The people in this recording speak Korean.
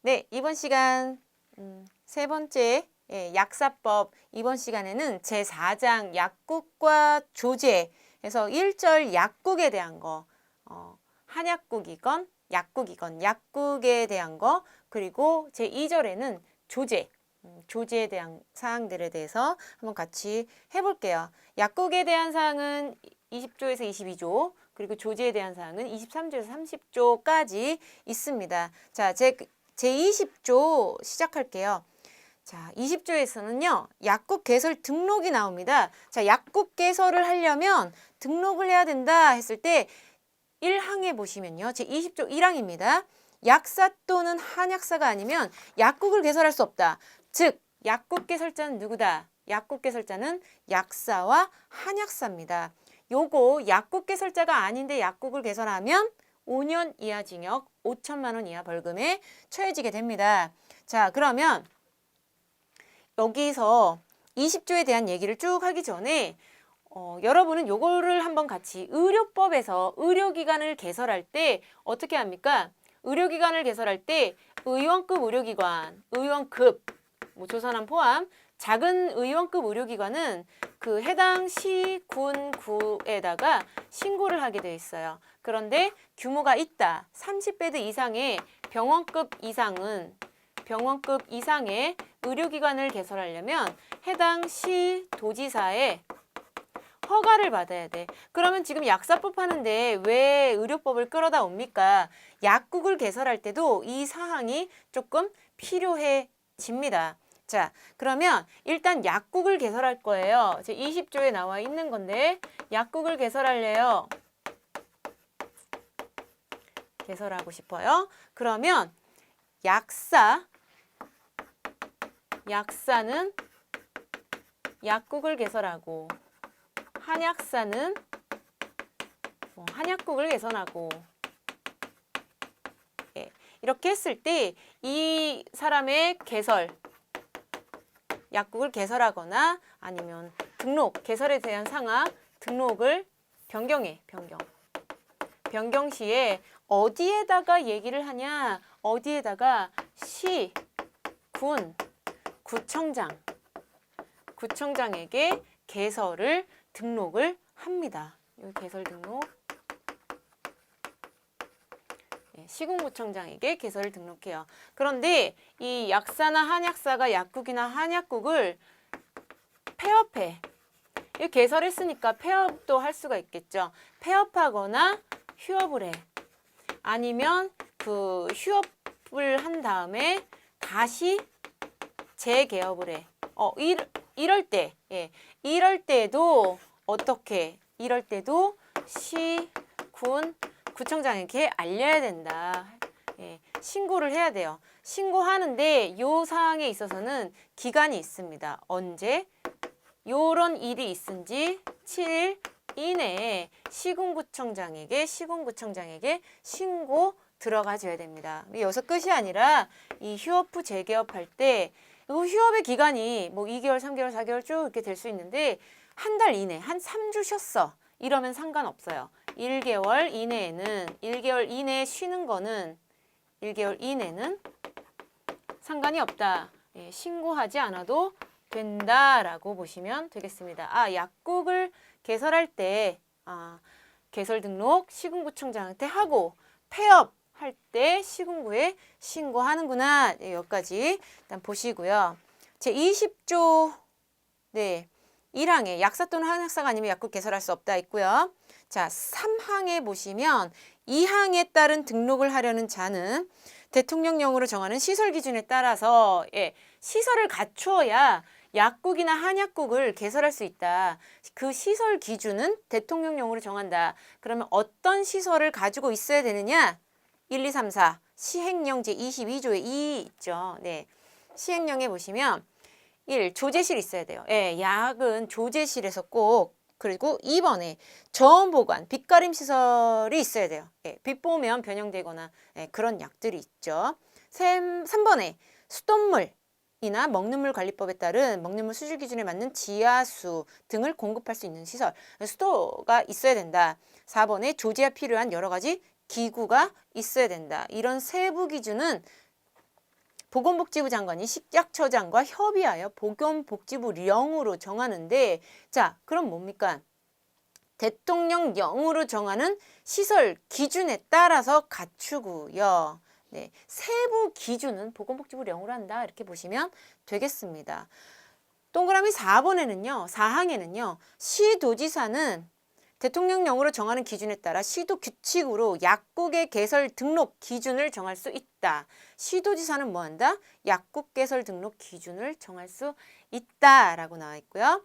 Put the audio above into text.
네, 이번 시간 세 번째 약사법 이번 시간에는 제4장 약국과 조제에서 1절 약국에 대한 거 한약국이건 약국이건 약국에 대한 거 그리고 제2절에는 조제 조제에 대한 사항들에 대해서 한번 같이 해볼게요. 약국에 대한 사항은 20조에서 22조 그리고 조제에 대한 사항은 23조에서 30조까지 있습니다. 자, 제20조 시작할게요. 자, 20조에서는요, 약국 개설 등록이 나옵니다. 자, 약국 개설을 하려면 등록을 해야 된다 했을 때 1항에 보시면요, 제20조 1항입니다. 약사 또는 한약사가 아니면 약국을 개설할 수 없다. 즉, 약국 개설자는 누구다? 약국 개설자는 약사와 한약사입니다. 요거 약국 개설자가 아닌데 약국을 개설하면 5년 이하 징역, 5천만 원 이하 벌금에 처해지게 됩니다. 자, 그러면 여기서 20조에 대한 얘기를 쭉 하기 전에 여러분은 요거를 한번 같이 의료법에서 의료기관을 개설할 때 어떻게 합니까? 의료기관을 개설할 때 의원급 의료기관, 의원급, 뭐 조선암 포함 작은 의원급 의료기관은 그 해당 시, 군, 구에다가 신고를 하게 돼 있어요. 그런데 규모가 있다. 30베드 이상의 병원급 이상의 의료기관을 개설하려면 해당 시, 도지사의 허가를 받아야 돼. 그러면 지금 약사법 하는데 왜 의료법을 끌어다 옵니까? 약국을 개설할 때도 이 사항이 조금 필요해집니다. 자, 그러면 일단 약국을 개설할 거예요. 제 20조에 나와 있는 건데 약국을 개설할래요. 개설하고 싶어요. 그러면 약사는 약국을 개설하고 한약사는 한약국을 개설하고 이렇게 했을 때 이 사람의 약국을 개설하거나 아니면 개설에 대한 상하 등록을 변경 시에 어디에다가 얘기를 하냐? 어디에다가 시, 군, 구청장에게 개설을 등록을 합니다. 여기 개설 등록. 시군구청장에게 개설을 등록해요. 그런데 이 약사나 한약사가 약국이나 한약국을 폐업해. 개설했으니까 폐업도 할 수가 있겠죠. 폐업하거나 휴업을 해. 아니면 그 휴업을 한 다음에 다시 재개업을 해. 이럴 때도 어떻게? 이럴 때도 시, 군, 구청장에게 알려야 된다. 신고를 해야 돼요. 신고하는데 요 사항에 있어서는 기간이 있습니다. 언제? 요런 일이 있은 지 7일 이내에 시군구청장에게 신고 들어가 줘야 됩니다. 여기서 끝이 아니라 이 휴업 후 재개업할 때 휴업의 기간이 뭐 2개월, 3개월, 4개월 쭉 이렇게 될 수 있는데 한 달 이내, 한 3주 쉬었어. 이러면 상관없어요. 1개월 이내에 쉬는 거는 1개월 이내는 상관이 없다. 신고하지 않아도 된다라고 보시면 되겠습니다. 약국을 개설할 때 개설 등록 시군구청장한테 하고 폐업할 때 시군구에 신고하는구나. 여기까지 일단 보시고요. 제20조 1항에 약사 또는 한약사가 아니면 약국 개설할 수 없다 있고요. 자, 3항에 보시면 2항에 따른 등록을 하려는 자는 대통령령으로 정하는 시설 기준에 따라서 시설을 갖추어야 약국이나 한약국을 개설할 수 있다. 그 시설 기준은 대통령령으로 정한다. 그러면 어떤 시설을 가지고 있어야 되느냐? 1, 2, 3, 4 시행령 제22조에 2 있죠. 시행령에 보시면 1. 조제실 있어야 돼요. 약은 조제실에서 꼭. 그리고 2번에 저온보관, 빛가림 시설이 있어야 돼요. 빛 보면 변형되거나 그런 약들이 있죠. 3번에 수돗물이나 먹는물 관리법에 따른 먹는물 수질 기준에 맞는 지하수 등을 공급할 수 있는 시설, 수도가 있어야 된다. 4번에 조제가 필요한 여러 가지 기구가 있어야 된다. 이런 세부 기준은 보건복지부 장관이 식약처장과 협의하여 보건복지부령으로 정하는데 자, 그럼 뭡니까? 대통령령으로 정하는 시설 기준에 따라서 갖추고요. 네, 세부 기준은 보건복지부령으로 한다. 이렇게 보시면 되겠습니다. 동그라미 4번에는요. 4항에는요. 시도지사는 대통령령으로 정하는 기준에 따라 시도 규칙으로 약국의 개설 등록 기준을 정할 수 있다. 시도지사는 뭐한다? 약국 개설 등록 기준을 정할 수 있다라고 나와 있고요.